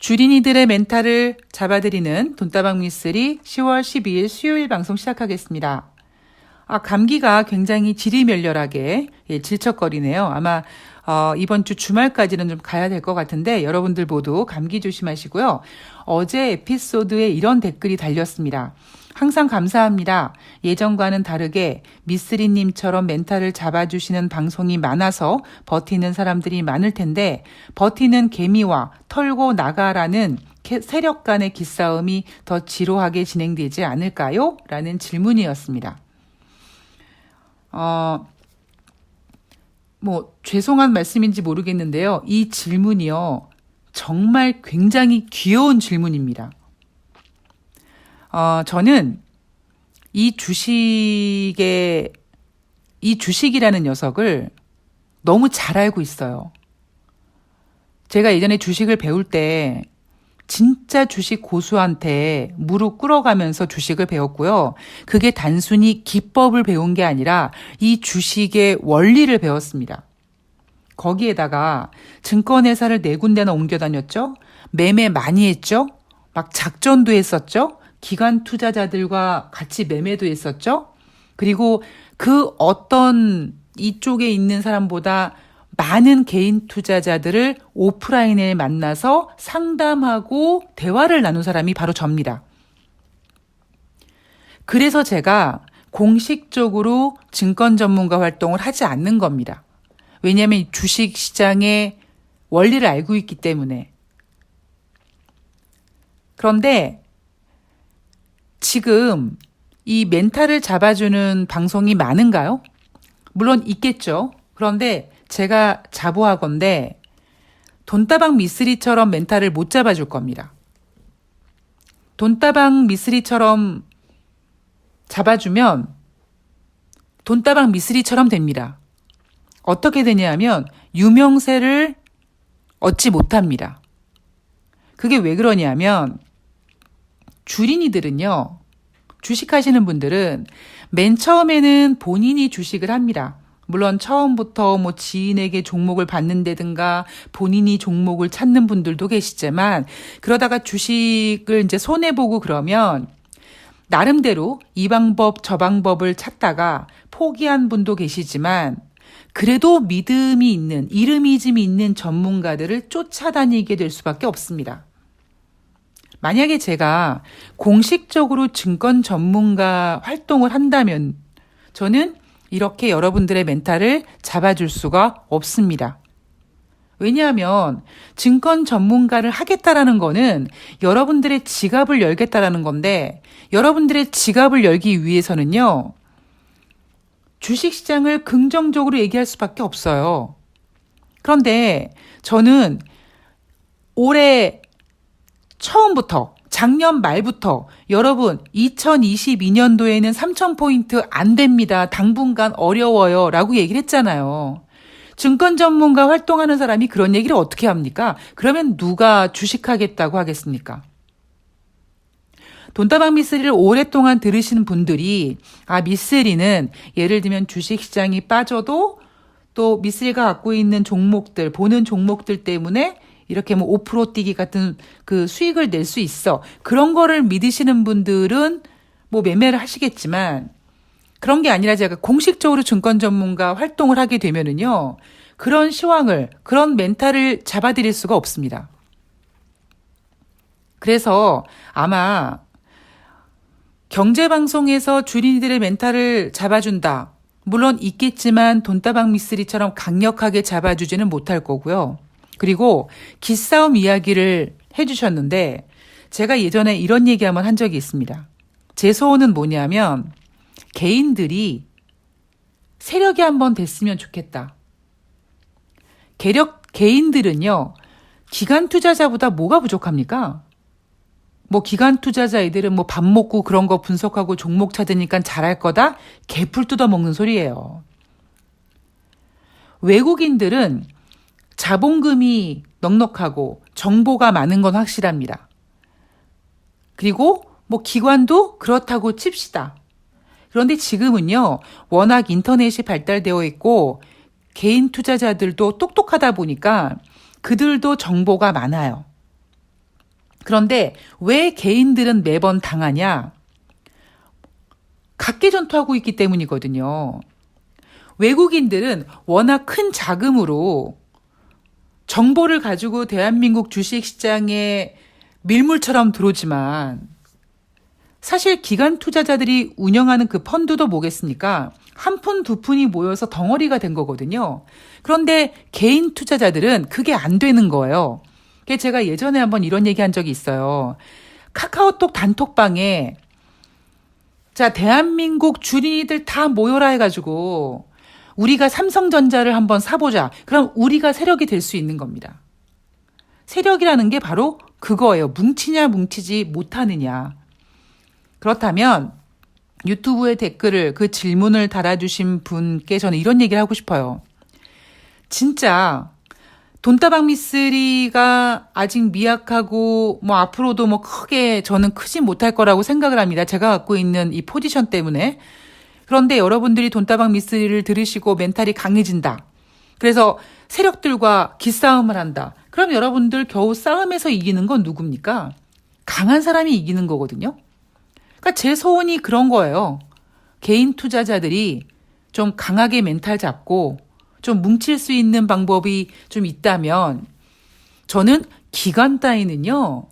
주린이들의 멘탈을 잡아드리는 돈다방 미쓰리 10월 12일 수요일 방송 시작하겠습니다. 감기가 굉장히 지리멸렬하게 질척거리네요. 아마 이번 주 주말까지는 좀 가야 될 것 같은데 여러분들 모두 감기 조심하시고요. 어제 에피소드에 이런 댓글이 달렸습니다. 항상 감사합니다. 예전과는 다르게 미쓰리님처럼 멘탈을 잡아주시는 방송이 많아서 버티는 사람들이 많을 텐데 버티는 개미와 털고 나가라는 세력 간의 기싸움이 더 지루하게 진행되지 않을까요? 라는 질문이었습니다. 죄송한 말씀인지 모르겠는데요. 이 질문이요. 정말 굉장히 귀여운 질문입니다. 저는 이 주식이라는 녀석을 너무 잘 알고 있어요. 제가 예전에 주식을 배울 때 진짜 주식 고수한테 무릎 꿇어가면서 주식을 배웠고요. 그게 단순히 기법을 배운 게 아니라 이 주식의 원리를 배웠습니다. 거기에다가 증권회사를 4군데나 옮겨 다녔죠. 매매 많이 했죠. 막 작전도 했었죠. 기관 투자자들과 같이 매매도 했었죠. 그리고 그 어떤 이쪽에 있는 사람보다 많은 개인 투자자들을 오프라인에 만나서 상담하고 대화를 나눈 사람이 바로 접니다. 그래서 제가 공식적으로 증권 전문가 활동을 하지 않는 겁니다. 왜냐하면 주식 시장의 원리를 알고 있기 때문에. 그런데 지금 이 멘탈을 잡아주는 방송이 많은가요? 물론 있겠죠. 그런데 제가 자부하건대 돈다방 미쓰리처럼 멘탈을 못 잡아줄 겁니다. 돈다방 미쓰리처럼 잡아주면 돈다방 미쓰리처럼 됩니다. 어떻게 되냐면 유명세를 얻지 못합니다. 그게 왜 그러냐면 주린이들은요, 주식하시는 분들은 맨 처음에는 본인이 주식을 합니다. 물론 처음부터 지인에게 종목을 받는다든가 본인이 종목을 찾는 분들도 계시지만 그러다가 주식을 이제 손해보고 그러면 나름대로 이 방법 저 방법을 찾다가 포기한 분도 계시지만 그래도 믿음이 있는, 이름이즘이 있는 전문가들을 쫓아다니게 될 수밖에 없습니다. 만약에 제가 공식적으로 증권 전문가 활동을 한다면 저는 이렇게 여러분들의 멘탈을 잡아줄 수가 없습니다. 왜냐하면 증권 전문가를 하겠다라는 거는 여러분들의 지갑을 열겠다라는 건데 여러분들의 지갑을 열기 위해서는요. 주식시장을 긍정적으로 얘기할 수밖에 없어요. 그런데 저는 올해 처음부터 작년 말부터 여러분 2022년도에는 3,000포인트 안 됩니다. 당분간 어려워요. 라고 얘기를 했잖아요. 증권 전문가 활동하는 사람이 그런 얘기를 어떻게 합니까? 그러면 누가 주식하겠다고 하겠습니까? 돈다방 미쓰리를 오랫동안 들으시는 분들이 미쓰리는 예를 들면 주식시장이 빠져도 또 미쓰리가 갖고 있는 종목들, 보는 종목들 때문에 이렇게 5% 뛰기 같은 그 수익을 낼 수 있어. 그런 거를 믿으시는 분들은 매매를 하시겠지만 그런 게 아니라 제가 공식적으로 증권 전문가 활동을 하게 되면은요. 그런 시황을, 그런 멘탈을 잡아드릴 수가 없습니다. 그래서 아마 경제방송에서 주린이들의 멘탈을 잡아준다. 물론 있겠지만 돈다방 미쓰리처럼 강력하게 잡아주지는 못할 거고요. 그리고 기싸움 이야기를 해주셨는데 제가 예전에 이런 얘기 한번 한 적이 있습니다. 제 소원은 뭐냐면 개인들이 세력이 한번 됐으면 좋겠다. 개인들은요. 기관 투자자보다 뭐가 부족합니까? 기관 투자자 애들은 밥 먹고 그런 거 분석하고 종목 찾으니까 잘할 거다? 개풀 뜯어먹는 소리예요. 외국인들은 자본금이 넉넉하고 정보가 많은 건 확실합니다. 그리고 기관도 그렇다고 칩시다. 그런데 지금은요. 워낙 인터넷이 발달되어 있고 개인 투자자들도 똑똑하다 보니까 그들도 정보가 많아요. 그런데 왜 개인들은 매번 당하냐? 각계전투하고 있기 때문이거든요. 외국인들은 워낙 큰 자금으로 정보를 가지고 대한민국 주식시장에 밀물처럼 들어오지만 사실 기관 투자자들이 운영하는 그 펀드도 뭐겠습니까? 한 푼, 두 푼이 모여서 덩어리가 된 거거든요. 그런데 개인 투자자들은 그게 안 되는 거예요. 제가 예전에 한번 이런 얘기 한 적이 있어요. 카카오톡 단톡방에 자, 대한민국 주린이들 다 모여라 해가지고 우리가 삼성전자를 한번 사보자. 그럼 우리가 세력이 될 수 있는 겁니다. 세력이라는 게 바로 그거예요. 뭉치냐 뭉치지 못하느냐. 그렇다면 유튜브에 댓글을 그 질문을 달아주신 분께 저는 이런 얘기를 하고 싶어요. 진짜 돈다방 미쓰리가 아직 미약하고 뭐 앞으로도 뭐 크게 저는 크지 못할 거라고 생각을 합니다. 제가 갖고 있는 이 포지션 때문에. 그런데 여러분들이 돈다방 미쓰리를 들으시고 멘탈이 강해진다. 그래서 세력들과 기싸움을 한다. 그럼 여러분들 겨우 싸움에서 이기는 건 누굽니까? 강한 사람이 이기는 거거든요. 그러니까 제 소원이 그런 거예요. 개인 투자자들이 좀 강하게 멘탈 잡고 좀 뭉칠 수 있는 방법이 좀 있다면 저는 기관 따위는요.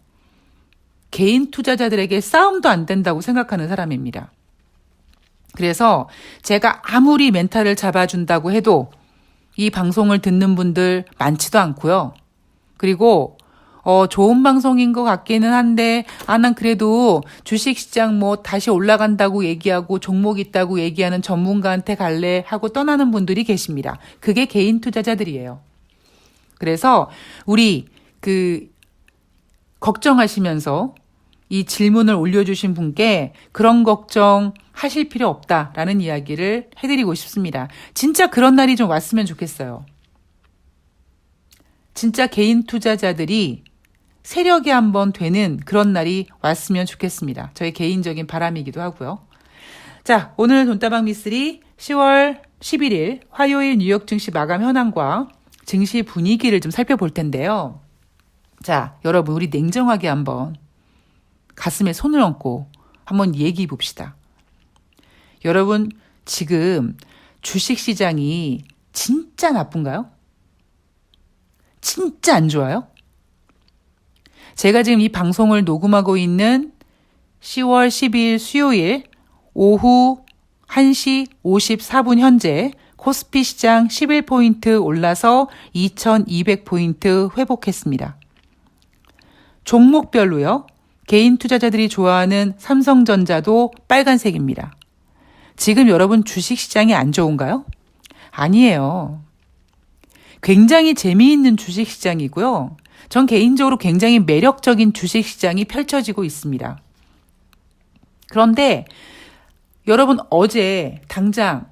개인 투자자들에게 싸움도 안 된다고 생각하는 사람입니다. 그래서 제가 아무리 멘탈을 잡아준다고 해도 이 방송을 듣는 분들 많지도 않고요. 그리고 좋은 방송인 것 같기는 한데 난 그래도 주식시장 뭐 다시 올라간다고 얘기하고 종목 있다고 얘기하는 전문가한테 갈래 하고 떠나는 분들이 계십니다. 그게 개인 투자자들이에요. 그래서 우리 걱정하시면서 이 질문을 올려주신 분께 그런 걱정 하실 필요 없다라는 이야기를 해드리고 싶습니다. 진짜 그런 날이 좀 왔으면 좋겠어요. 진짜 개인 투자자들이 세력이 한번 되는 그런 날이 왔으면 좋겠습니다. 저의 개인적인 바람이기도 하고요. 자, 오늘 돈다방 미쓰리 10월 11일 화요일 뉴욕 증시 마감 현황과 증시 분위기를 좀 살펴볼 텐데요. 자, 여러분 우리 냉정하게 한번 가슴에 손을 얹고 한번 얘기해 봅시다. 여러분 지금 주식시장이 진짜 나쁜가요? 진짜 안 좋아요? 제가 지금 이 방송을 녹음하고 있는 10월 12일 수요일 오후 1시 54분 현재 코스피 시장 11포인트 올라서 2200포인트 회복했습니다. 종목별로요. 개인 투자자들이 좋아하는 삼성전자도 빨간색입니다. 지금 여러분 주식시장이 안 좋은가요? 아니에요. 굉장히 재미있는 주식시장이고요. 전 개인적으로 굉장히 매력적인 주식시장이 펼쳐지고 있습니다. 그런데 여러분 어제 당장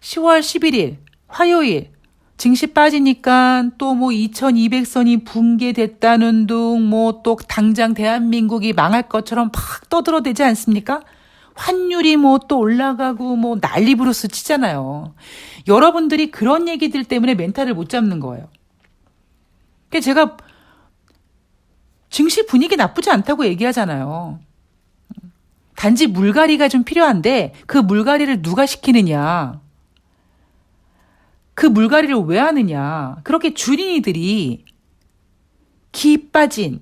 10월 11일 화요일 증시 빠지니까 또 뭐 2200선이 붕괴됐다는 둥 뭐 또 당장 대한민국이 망할 것처럼 팍 떠들어대지 않습니까? 환율이 뭐 또 올라가고 뭐 난리 부르스 치잖아요. 여러분들이 그런 얘기들 때문에 멘탈을 못 잡는 거예요. 그러니까 제가 증시 분위기 나쁘지 않다고 얘기하잖아요. 단지 물갈이가 좀 필요한데 그 물갈이를 누가 시키느냐. 그 물갈이를 왜 하느냐. 그렇게 주린이들이 기 빠진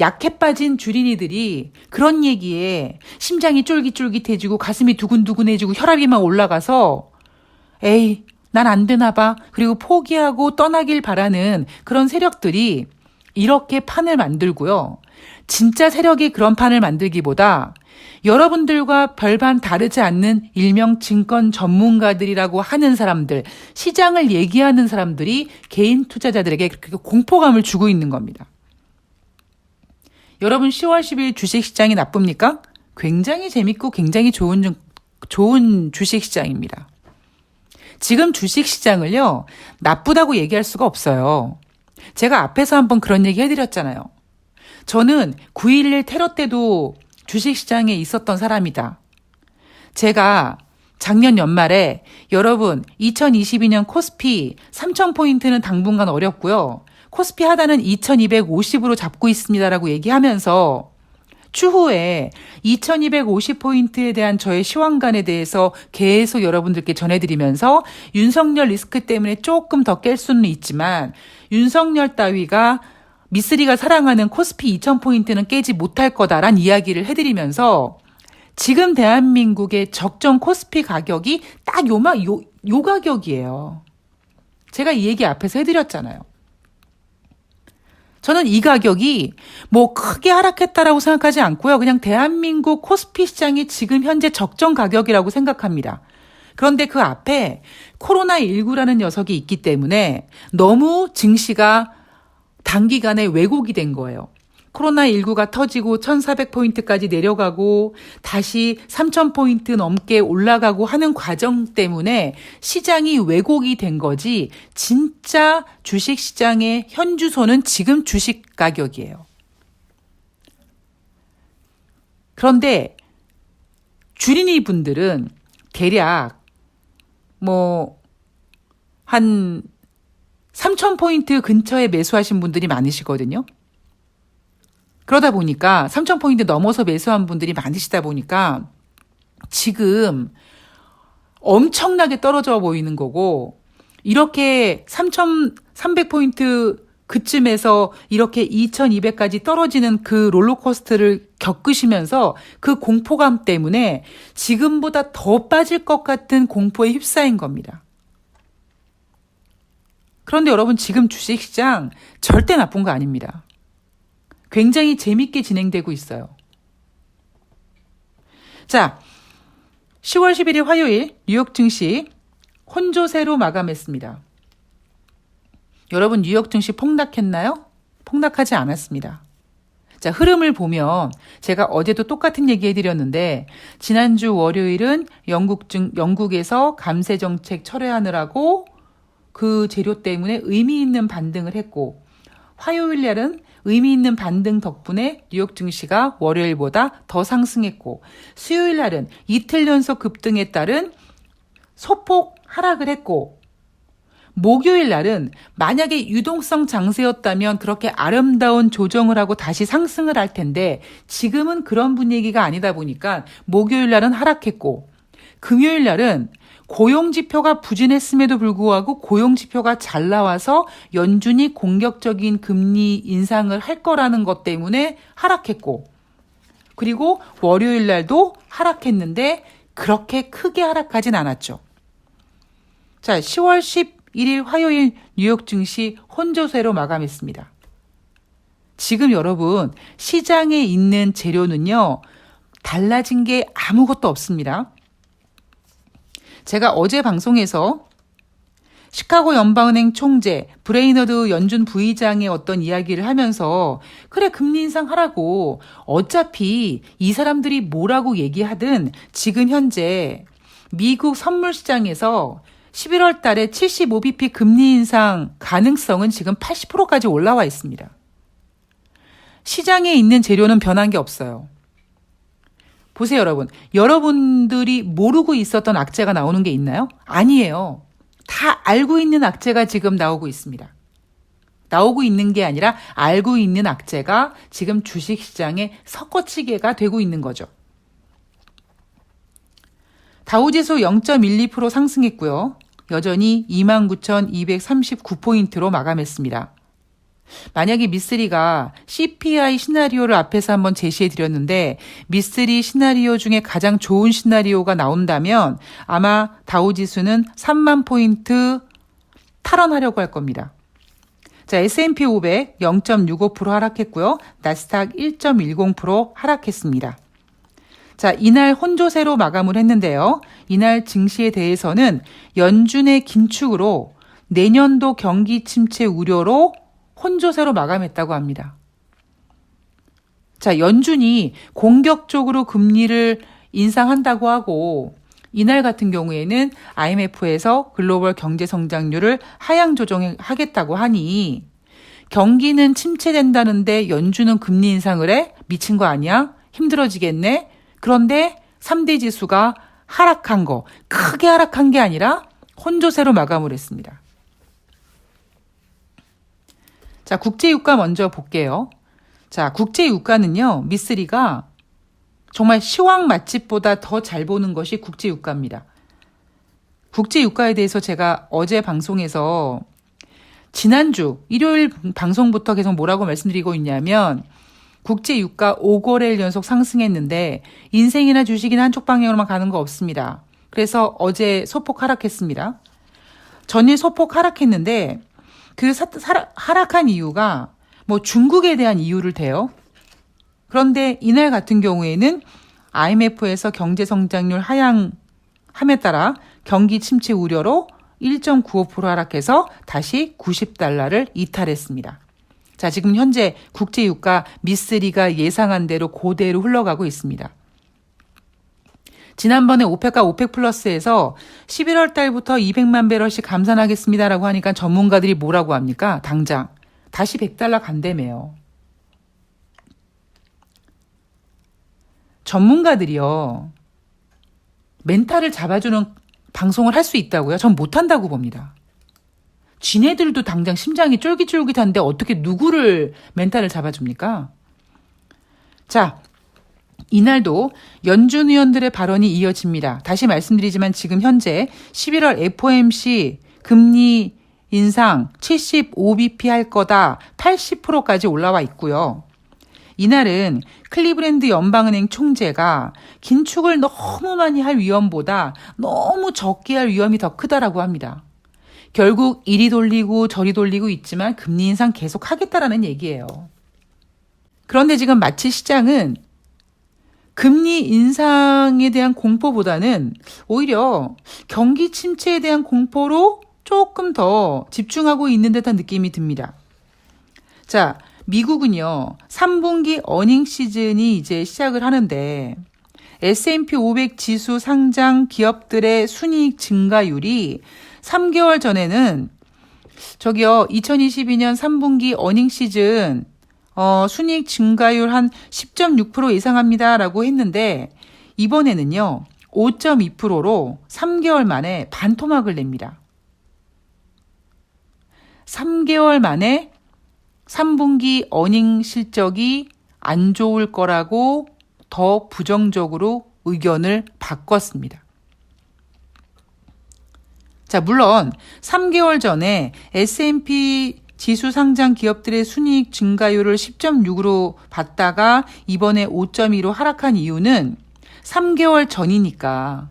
약해 빠진 주린이들이 그런 얘기에 심장이 쫄깃쫄깃해지고 가슴이 두근두근해지고 혈압이 막 올라가서 에이 난 안 되나 봐. 그리고 포기하고 떠나길 바라는 그런 세력들이 이렇게 판을 만들고요. 진짜 세력이 그런 판을 만들기보다 여러분들과 별반 다르지 않는 일명 증권 전문가들이라고 하는 사람들, 시장을 얘기하는 사람들이 개인 투자자들에게 그렇게 공포감을 주고 있는 겁니다. 여러분 10월 10일 주식시장이 나쁩니까? 굉장히 재밌고 굉장히 좋은 주식시장입니다. 지금 주식시장을요. 나쁘다고 얘기할 수가 없어요. 제가 앞에서 한번 그런 얘기 해드렸잖아요. 저는 9.11 테러 때도 주식시장에 있었던 사람이다. 제가 작년 연말에 여러분 2022년 코스피 3,000포인트는 당분간 어렵고요. 코스피 하단은 2250으로 잡고 있습니다라고 얘기하면서 추후에 2250포인트에 대한 저의 시황관에 대해서 계속 여러분들께 전해드리면서 윤석열 리스크 때문에 조금 더 깰 수는 있지만 윤석열 따위가 미쓰리가 사랑하는 코스피 2000포인트는 깨지 못할 거다란 이야기를 해드리면서 지금 대한민국의 적정 코스피 가격이 딱 요 가격이에요. 제가 이 얘기 앞에서 해드렸잖아요. 저는 이 가격이 뭐 크게 하락했다라고 생각하지 않고요. 그냥 대한민국 코스피 시장이 지금 현재 적정 가격이라고 생각합니다. 그런데 그 앞에 코로나19라는 녀석이 있기 때문에 너무 증시가 단기간에 왜곡이 된 거예요. 코로나19가 터지고 1400포인트까지 내려가고 다시 3000포인트 넘게 올라가고 하는 과정 때문에 시장이 왜곡이 된 거지 진짜 주식시장의 현주소는 지금 주식 가격이에요. 그런데 주린이 분들은 대략 한 3000포인트 근처에 매수하신 분들이 많으시거든요. 그러다 보니까 3000포인트 넘어서 매수한 분들이 많으시다 보니까 지금 엄청나게 떨어져 보이는 거고 이렇게 3300포인트 그쯤에서 이렇게 2200까지 떨어지는 그 롤러코스터를 겪으시면서 그 공포감 때문에 지금보다 더 빠질 것 같은 공포에 휩싸인 겁니다. 그런데 여러분 지금 주식시장 절대 나쁜 거 아닙니다. 굉장히 재밌게 진행되고 있어요. 자, 10월 11일 화요일 뉴욕 증시 혼조세로 마감했습니다. 여러분 뉴욕 증시 폭락했나요? 폭락하지 않았습니다. 자, 흐름을 보면 제가 어제도 똑같은 얘기 해드렸는데 지난주 월요일은 영국에서 감세 정책 철회하느라고 그 재료 때문에 의미 있는 반등을 했고 화요일 날은 의미 있는 반등 덕분에 뉴욕 증시가 월요일보다 더 상승했고 수요일 날은 이틀 연속 급등에 따른 소폭 하락을 했고 목요일 날은 만약에 유동성 장세였다면 그렇게 아름다운 조정을 하고 다시 상승을 할 텐데 지금은 그런 분위기가 아니다 보니까 목요일 날은 하락했고 금요일 날은 고용지표가 부진했음에도 불구하고 고용지표가 잘 나와서 연준이 공격적인 금리 인상을 할 거라는 것 때문에 하락했고 그리고 월요일 날도 하락했는데 그렇게 크게 하락하진 않았죠. 자, 10월 11일 화요일 뉴욕 증시 혼조세로 마감했습니다. 지금 여러분 시장에 있는 재료는요 달라진 게 아무것도 없습니다. 제가 어제 방송에서 시카고 연방은행 총재 브레이너드 연준 부의장의 어떤 이야기를 하면서 그래 금리 인상하라고 어차피 이 사람들이 뭐라고 얘기하든 지금 현재 미국 선물 시장에서 11월 달에 75bp 금리 인상 가능성은 지금 80%까지 올라와 있습니다. 시장에 있는 재료는 변한 게 없어요. 보세요, 여러분. 여러분들이 모르고 있었던 악재가 나오는 게 있나요? 아니에요. 다 알고 있는 악재가 지금 나오고 있습니다. 나오고 있는 게 아니라 알고 있는 악재가 지금 주식시장에 섞어치기가 되고 있는 거죠. 다우지수 0.12% 상승했고요. 여전히 29,239포인트로 마감했습니다. 만약에 미쓰리가 CPI 시나리오를 앞에서 한번 제시해 드렸는데 미쓰리 시나리오 중에 가장 좋은 시나리오가 나온다면 아마 다우지수는 3만 포인트 탈환하려고 할 겁니다. 자, S&P 500 0.65% 하락했고요. 나스닥 1.10% 하락했습니다. 자, 이날 혼조세로 마감을 했는데요. 이날 증시에 대해서는 연준의 긴축으로 내년도 경기 침체 우려로 혼조세로 마감했다고 합니다. 자, 연준이 공격적으로 금리를 인상한다고 하고 이날 같은 경우에는 IMF에서 글로벌 경제 성장률을 하향 조정하겠다고 하니 경기는 침체된다는데 연준은 금리 인상을 해? 미친 거 아니야? 힘들어지겠네? 그런데 3대 지수가 하락한 거, 크게 하락한 게 아니라 혼조세로 마감을 했습니다. 자, 국제유가 먼저 볼게요. 자, 국제유가는요, 미쓰리가 정말 시황 맛집보다 더 잘 보는 것이 국제유가입니다. 국제유가에 대해서 제가 어제 방송에서 지난주 일요일 방송부터 계속 뭐라고 말씀드리고 있냐면 국제유가 5거래일 연속 상승했는데 인생이나 주식이나 한쪽 방향으로만 가는 거 없습니다. 그래서 어제 소폭 하락했습니다. 전일 소폭 하락했는데 그 하락한 이유가 뭐 중국에 대한 이유를 대요. 그런데 이날 같은 경우에는 IMF에서 경제 성장률 하향함에 따라 경기 침체 우려로 1.95% 하락해서 다시 90달러를 이탈했습니다. 자, 지금 현재 국제유가 미쓰리가 예상한 대로 그대로 흘러가고 있습니다. 지난번에 오펙과 오펙 플러스에서 11월 달부터 200만 배럴씩 감산하겠습니다라고 하니까 전문가들이 뭐라고 합니까? 당장 다시 100달러 간다며요. 전문가들이요. 멘탈을 잡아주는 방송을 할 수 있다고요? 전 못한다고 봅니다. 지네들도 당장 심장이 쫄깃쫄깃한데 어떻게 누구를 멘탈을 잡아줍니까? 자, 이날도 연준 의원들의 발언이 이어집니다. 다시 말씀드리지만 지금 현재 11월 FOMC 금리 인상 75bp 할 거다 80%까지 올라와 있고요. 이날은 클리브랜드 연방은행 총재가 긴축을 너무 많이 할 위험보다 너무 적게 할 위험이 더 크다라고 합니다. 결국 이리 돌리고 저리 돌리고 있지만 금리 인상 계속 하겠다라는 얘기예요. 그런데 지금 마치 시장은 금리 인상에 대한 공포보다는 오히려 경기 침체에 대한 공포로 조금 더 집중하고 있는 듯한 느낌이 듭니다. 자, 미국은요, 3분기 어닝 시즌이 이제 시작을 하는데 S&P 500 지수 상장 기업들의 순이익 증가율이 3개월 전에는 2022년 3분기 어닝 시즌 순이익 증가율 한 10.6% 예상합니다라고 했는데 이번에는요, 5.2%로 3개월 만에 반토막을 냅니다. 3개월 만에 3분기 어닝 실적이 안 좋을 거라고 더 부정적으로 의견을 바꿨습니다. 자, 물론 3개월 전에 S&P 지수 상장 기업들의 순이익 증가율을 10.6으로 봤다가 이번에 5.2로 하락한 이유는 3개월 전이니까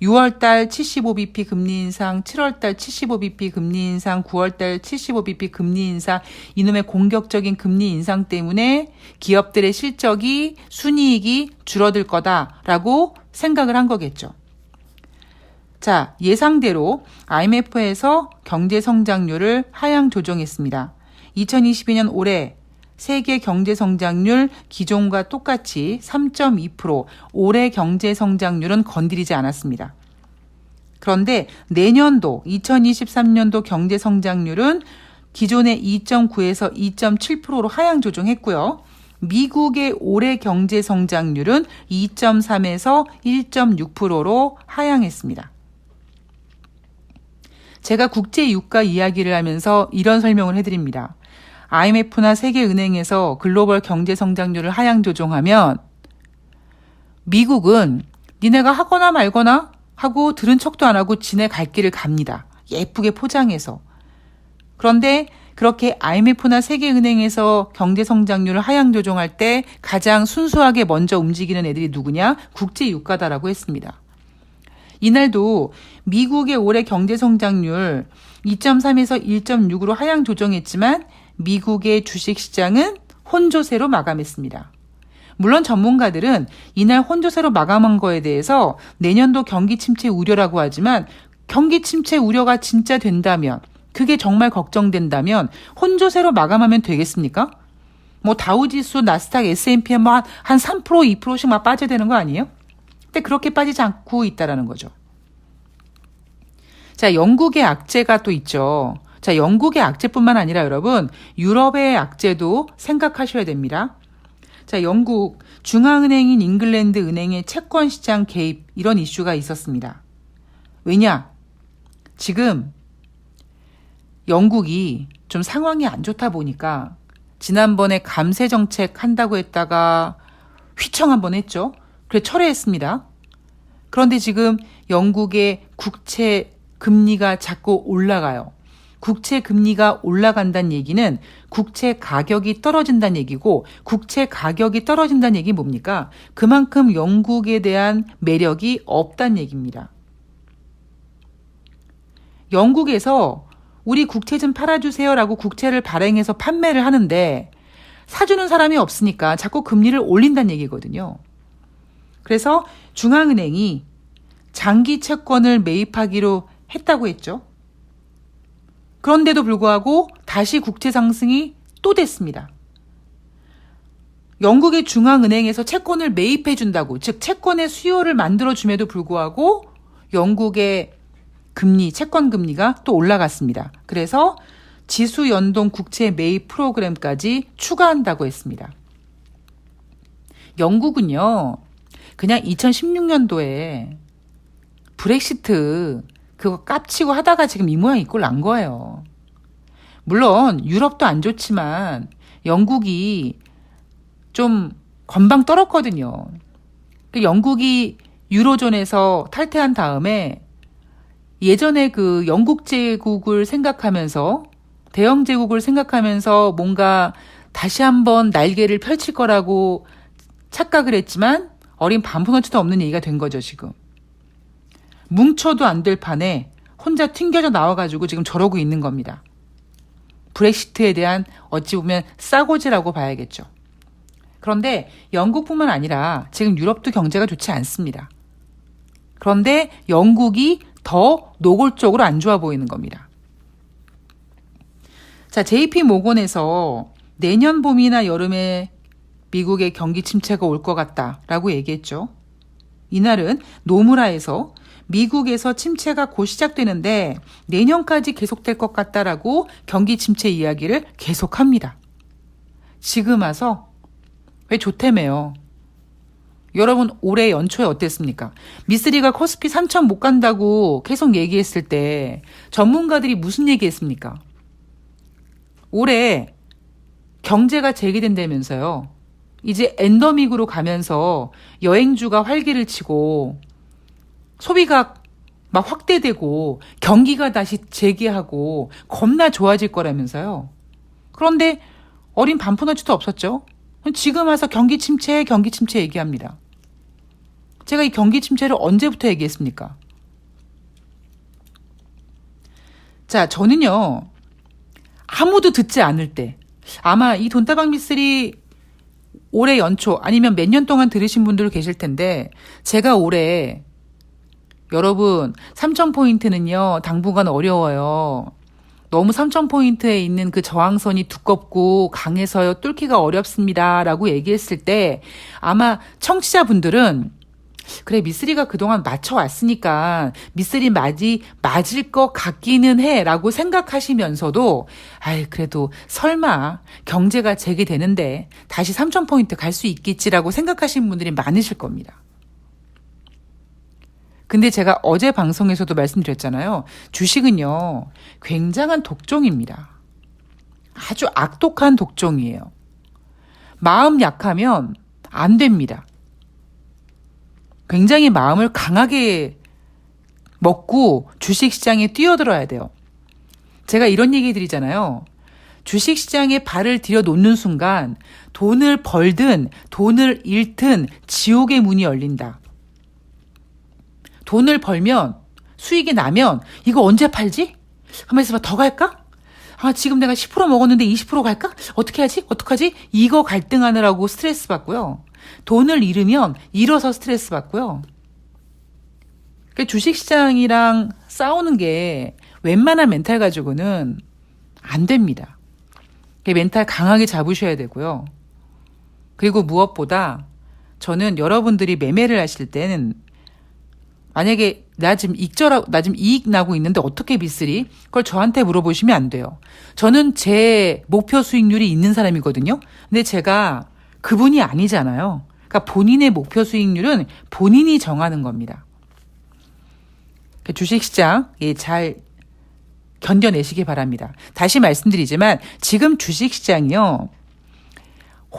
6월달 75bp 금리 인상, 7월달 75bp 금리 인상, 9월달 75bp 금리 인상, 이놈의 공격적인 금리 인상 때문에 기업들의 실적이, 순이익이 줄어들 거다라고 생각을 한 거겠죠. 자, 예상대로 IMF에서 경제 성장률을 하향 조정했습니다. 2022년 올해 세계 경제 성장률 기존과 똑같이 3.2%, 올해 경제 성장률은 건드리지 않았습니다. 그런데 내년도 2023년도 경제 성장률은 기존의 2.9에서 2.7%로 하향 조정했고요. 미국의 올해 경제 성장률은 2.3에서 1.6%로 하향했습니다. 제가 국제 유가 이야기를 하면서 이런 설명을 해드립니다. IMF나 세계은행에서 글로벌 경제 성장률을 하향 조정하면 미국은 니네가 하거나 말거나 하고 들은 척도 안 하고 지네 갈 길을 갑니다. 예쁘게 포장해서. 그런데 그렇게 IMF나 세계은행에서 경제 성장률을 하향 조정할 때 가장 순수하게 먼저 움직이는 애들이 누구냐? 국제 유가다라고 했습니다. 이날도 미국의 올해 경제 성장률 2.3에서 1.6으로 하향 조정했지만 미국의 주식시장은 혼조세로 마감했습니다. 물론 전문가들은 이날 혼조세로 마감한 거에 대해서 내년도 경기 침체 우려라고 하지만 경기 침체 우려가 진짜 된다면, 그게 정말 걱정된다면 혼조세로 마감하면 되겠습니까? 뭐 다우지수, 나스닥, S&P 뭐 한 3%, 2%씩 막 빠져야 되는 거 아니에요? 근데 그렇게 빠지지 않고 있다라는 거죠. 자, 영국의 악재가 또 있죠. 자, 영국의 악재뿐만 아니라 여러분, 유럽의 악재도 생각하셔야 됩니다. 자, 영국 중앙은행인 잉글랜드 은행의 채권 시장 개입, 이런 이슈가 있었습니다. 왜냐? 지금 영국이 좀 상황이 안 좋다 보니까 지난번에 감세 정책 한다고 했다가 휘청 한번 했죠. 그래 철회했습니다. 그런데 지금 영국의 국채 금리가 자꾸 올라가요. 국채 금리가 올라간다는 얘기는 국채 가격이 떨어진다는 얘기고, 국채 가격이 떨어진다는 얘기는 뭡니까? 그만큼 영국에 대한 매력이 없다는 얘기입니다. 영국에서 우리 국채 좀 팔아주세요라고 국채를 발행해서 판매를 하는데 사주는 사람이 없으니까 자꾸 금리를 올린다는 얘기거든요. 그래서 중앙은행이 장기 채권을 매입하기로 했다고 했죠. 그런데도 불구하고 다시 국채 상승이 또 됐습니다. 영국의 중앙은행에서 채권을 매입해 준다고, 즉 채권의 수요를 만들어줌에도 불구하고 영국의 금리, 채권 금리가 또 올라갔습니다. 그래서 지수 연동 국채 매입 프로그램까지 추가한다고 했습니다. 영국은요, 그냥 2016년도에 브렉시트 그거 깝치고 하다가 지금 이 모양 이 꼴 난 거예요. 물론 유럽도 안 좋지만 영국이 좀 건방 떨었거든요. 영국이 유로존에서 탈퇴한 다음에 예전에 그 영국 제국을 생각하면서, 대영 제국을 생각하면서 뭔가 다시 한번 날개를 펼칠 거라고 착각을 했지만 어린 반푼어치도 없는 얘기가 된 거죠, 지금. 뭉쳐도 안 될 판에 혼자 튕겨져 나와가지고 지금 저러고 있는 겁니다. 브렉시트에 대한 어찌 보면 싸고지라고 봐야겠죠. 그런데 영국뿐만 아니라 지금 유럽도 경제가 좋지 않습니다. 그런데 영국이 더 노골적으로 안 좋아 보이는 겁니다. 자, JP 모건에서 내년 봄이나 여름에 미국의 경기 침체가 올 것 같다라고 얘기했죠. 이날은 노무라에서 미국에서 침체가 곧 시작되는데 내년까지 계속될 것 같다라고 경기 침체 이야기를 계속합니다. 지금 와서 왜 좋다며요. 여러분 올해 연초에 어땠습니까? 미쓰리가 코스피 3천 못 간다고 계속 얘기했을 때 전문가들이 무슨 얘기했습니까? 올해 경제가 재개된다면서요. 이제 엔더믹으로 가면서 여행주가 활기를 치고 소비가 막 확대되고 경기가 다시 재개하고 겁나 좋아질 거라면서요. 그런데 어린 반푼어치도 없었죠. 지금 와서 경기 침체 얘기합니다. 제가 이 경기 침체를 언제부터 얘기했습니까? 자, 저는요, 아무도 듣지 않을 때, 아마 이 돈다방 미쓰리 올해 연초 아니면 몇 년 동안 들으신 분들 계실 텐데, 제가 올해 여러분 3,000포인트는요 당분간 어려워요. 너무 3,000포인트에 있는 그 저항선이 두껍고 강해서요 뚫기가 어렵습니다 라고 얘기했을 때 아마 청취자분들은 그래 미쓰리가 그동안 맞춰왔으니까 미쓰리 맞을 것 같기는 해 라고 생각하시면서도 아이 그래도 설마 경제가 재개되는데 다시 3,000포인트 갈 수 있겠지라고 생각하시는 분들이 많으실 겁니다. 근데 제가 어제 방송에서도 말씀드렸잖아요. 주식은요, 굉장한 독종입니다. 아주 악독한 독종이에요. 마음 약하면 안 됩니다. 굉장히 마음을 강하게 먹고 주식시장에 뛰어들어야 돼요. 제가 이런 얘기 드리잖아요. 주식시장에 발을 들여놓는 순간 돈을 벌든 돈을 잃든 지옥의 문이 열린다. 돈을 벌면 수익이 나면 이거 언제 팔지? 가만히 있어봐. 더 갈까? 아 지금 내가 10% 먹었는데 20% 갈까? 어떻게 하지? 어떡하지? 이거 갈등하느라고 스트레스 받고요. 돈을 잃으면 잃어서 스트레스 받고요. 그러니까 주식시장이랑 싸우는 게 웬만한 멘탈 가지고는 안 됩니다. 멘탈 강하게 잡으셔야 되고요. 그리고 무엇보다 저는 여러분들이 매매를 하실 때는 만약에 나 지금 이익 나고 있는데 어떻게 미쓰리? 그걸 저한테 물어보시면 안 돼요. 저는 제 목표 수익률이 있는 사람이거든요. 근데 제가 그분이 아니잖아요. 그러니까 본인의 목표 수익률은 본인이 정하는 겁니다. 주식시장 잘 견뎌내시기 바랍니다. 다시 말씀드리지만 지금 주식시장이요.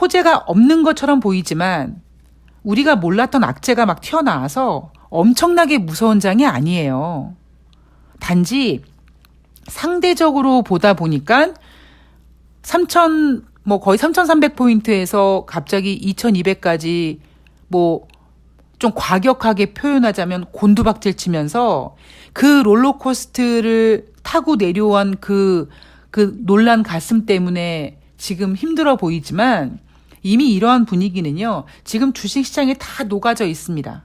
호재가 없는 것처럼 보이지만 우리가 몰랐던 악재가 막 튀어나와서 엄청나게 무서운 장이 아니에요. 단지 상대적으로 보다 보니까 거의 3,300포인트에서 갑자기 2,200까지 좀 과격하게 표현하자면 곤두박질 치면서 그 롤러코스터를 타고 내려온 그 놀란 가슴 때문에 지금 힘들어 보이지만 이미 이러한 분위기는요, 지금 주식시장에 다 녹아져 있습니다.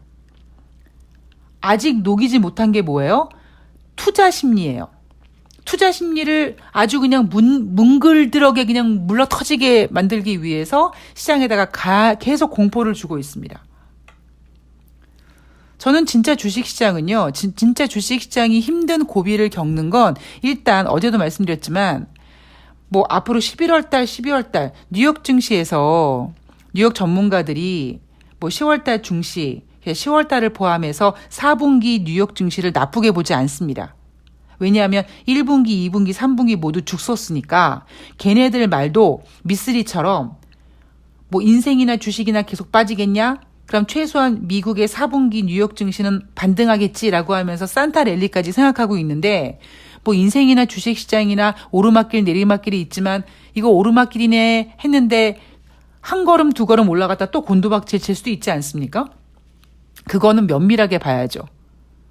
아직 녹이지 못한 게 뭐예요? 투자 심리예요. 투자 심리를 아주 그냥 뭉글들하게 그냥 물러 터지게 만들기 위해서 시장에다가 계속 공포를 주고 있습니다. 저는 진짜 주식시장은요, 진짜 주식시장이 힘든 고비를 겪는 건 일단 어제도 말씀드렸지만 앞으로 11월달, 12월달 뉴욕 증시에서 뉴욕 전문가들이 10월달 증시, 10월달을 포함해서 4분기 뉴욕 증시를 나쁘게 보지 않습니다. 왜냐하면 1분기, 2분기, 3분기 모두 죽었으니까 걔네들 말도 미쓰리처럼 인생이나 주식이나 계속 빠지겠냐? 그럼 최소한 미국의 4분기 뉴욕 증시는 반등하겠지라고 하면서 산타 랠리까지 생각하고 있는데 인생이나 주식시장이나 오르막길 내리막길이 있지만 이거 오르막길이네 했는데 한 걸음 두 걸음 올라갔다 또 곤두박질 칠 수도 있지 않습니까? 그거는 면밀하게 봐야죠.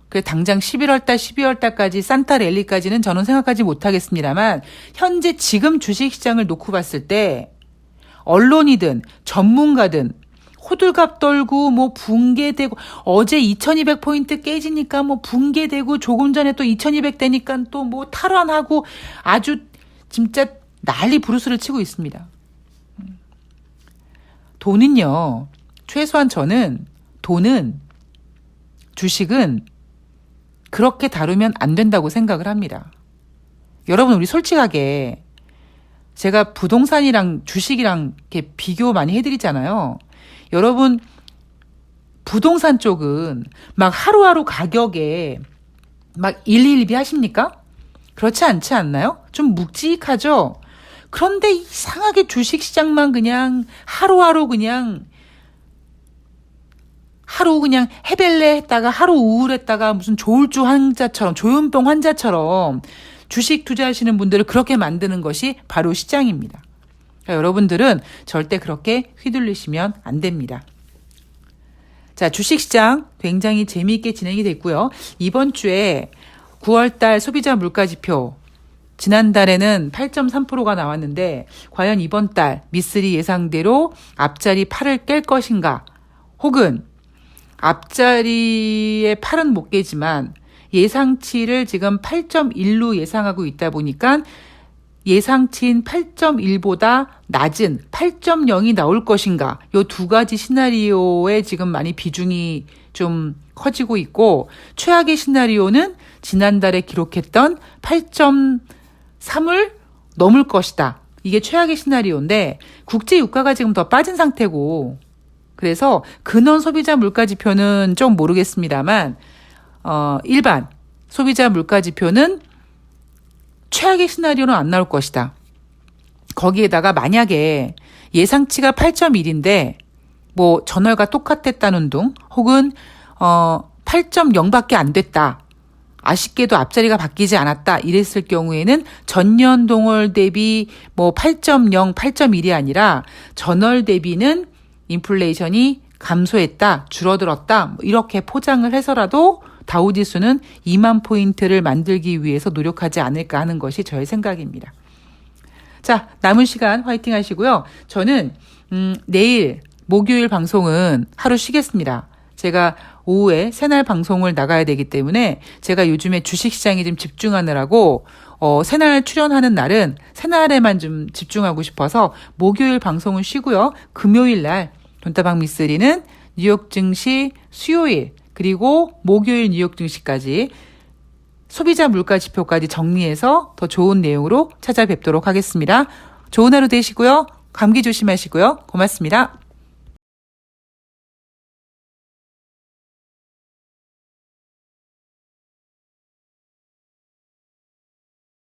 그래서 당장 11월달, 12월달까지 산타 랠리까지는 저는 생각하지 못하겠습니다만 현재 지금 주식시장을 놓고 봤을 때 언론이든 전문가든 호들갑 떨고 붕괴되고 어제 2200포인트 깨지니까 붕괴되고 조금 전에 또 2200 되니까 또 탈환하고 아주 진짜 난리 부르스를 치고 있습니다. 돈은요, 최소한 저는 주식은 그렇게 다루면 안 된다고 생각을 합니다. 여러분, 우리 솔직하게 제가 부동산이랑 주식이랑 이렇게 비교 많이 해드리잖아요. 여러분, 부동산 쪽은 막 하루하루 가격에 막 일일비 하십니까? 그렇지 않지 않나요? 좀 묵직하죠? 그런데 이상하게 주식시장만 그냥 하루 그냥 해벨레 했다가 하루 우울했다가 무슨 조울주 환자처럼 조현병 환자처럼 주식 투자하시는 분들을 그렇게 만드는 것이 바로 시장입니다. 그러니까 여러분들은 절대 그렇게 휘둘리시면 안 됩니다. 자, 주식시장 굉장히 재미있게 진행이 됐고요. 이번 주에 9월달 소비자 물가지표 지난달에는 8.3%가 나왔는데 과연 이번 달 미쓰리 예상대로 앞자리 8을 깰 것인가, 혹은 앞자리에 8은 못 깨지만 예상치를 지금 8.1로 예상하고 있다 보니까 예상치인 8.1보다 낮은 8.0이 나올 것인가, 요 두 가지 시나리오에 지금 많이 비중이 좀 커지고 있고, 최악의 시나리오는 지난달에 기록했던 8.3을 넘을 것이다. 이게 최악의 시나리오인데 국제 유가가 지금 더 빠진 상태고, 그래서 근원 소비자 물가 지표는 좀 모르겠습니다만 일반 소비자 물가 지표는 최악의 시나리오는 안 나올 것이다. 거기에다가 만약에 예상치가 8.1인데 전월과 똑같았다는 둥, 혹은 8.0밖에 안 됐다. 아쉽게도 앞자리가 바뀌지 않았다. 이랬을 경우에는 전년 동월 대비 8.0, 8.1이 아니라 전월 대비는 인플레이션이 감소했다, 줄어들었다, 이렇게 포장을 해서라도 다우지수는 2만 포인트를 만들기 위해서 노력하지 않을까 하는 것이 저의 생각입니다. 자, 남은 시간 화이팅 하시고요. 저는 내일 목요일 방송은 하루 쉬겠습니다. 제가 오후에 새날 방송을 나가야 되기 때문에 제가 요즘에 주식시장에 좀 집중하느라고 새날 출연하는 날은 새날에만 좀 집중하고 싶어서 목요일 방송은 쉬고요. 금요일 날 돈다방 미쓰리는 뉴욕 증시 수요일 그리고 목요일 뉴욕 증시까지 소비자 물가 지표까지 정리해서 더 좋은 내용으로 찾아뵙도록 하겠습니다. 좋은 하루 되시고요. 감기 조심하시고요. 고맙습니다.